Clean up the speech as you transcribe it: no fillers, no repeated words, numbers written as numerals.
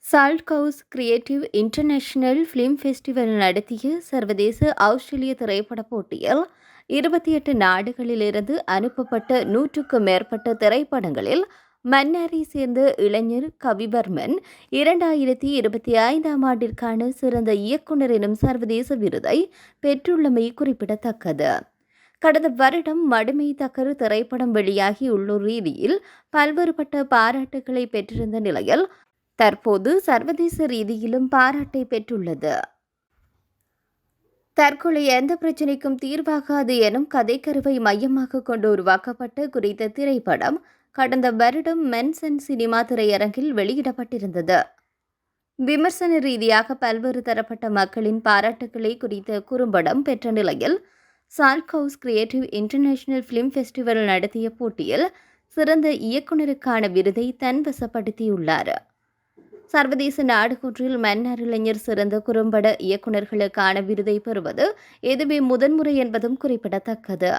Salt House creative international film festival நடத்திய சர்வதேச ஆஸ்திரேலிய திரைப்பட போட்டியில் 28 நாடுகளிலிருந்து அனுப்பப்பட்ட 100க்கும் மேற்பட்ட திரைப்படங்களில் மன்னாரை சேர்ந்த இளைஞர் கவிவர்மன் 2025ஆம் ஆண்டிற்கான சிறந்த இயக்குனர் எனும் சர்வதேச விருதை பெற்றுள்ளமை குறிப்பிடத்தக்கது. கடந்த வருடம் மடுமை தக்கர் திரைப்படம் வெளியாகி உள்ளூர் ரீதியில் பல்வேறுபட்ட பாராட்டுகளை பெற்றிருந்த நிலையில் தற்போது சர்வதேச ரீதியிலும் பாராட்டை பெற்றுள்ளது. தற்கொலை எந்த பிரச்சினைக்கும் தீர்வாகாது எனும் கதைக்கருவை மையமாக கொண்டு உருவாக்கப்பட்ட குறித்த திரைப்படம் கடந்த வருடம் மென்சன் சினிமா திரையரங்கில் வெளியிடப்பட்டிருந்தது. விமர்சன ரீதியாக பல்வேறு தரப்பட்ட மக்களின் பாராட்டுகளை குறித்த குறும்படம் பெற்ற நிலையில் Salt House creative international film festival நடத்திய போட்டியில் சிறந்த இயக்குநருக்கான விருதை தன்வசப்படுத்தியுள்ளார். சர்வதேச நாடுகொன்றில் மன்னார் இளைஞர் சிறந்த குறும்பட இயக்குநர்களுக்கான விருதை பெறுவது இதுவே முதன்முறை என்பதும் குறிப்பிடத்தக்கது.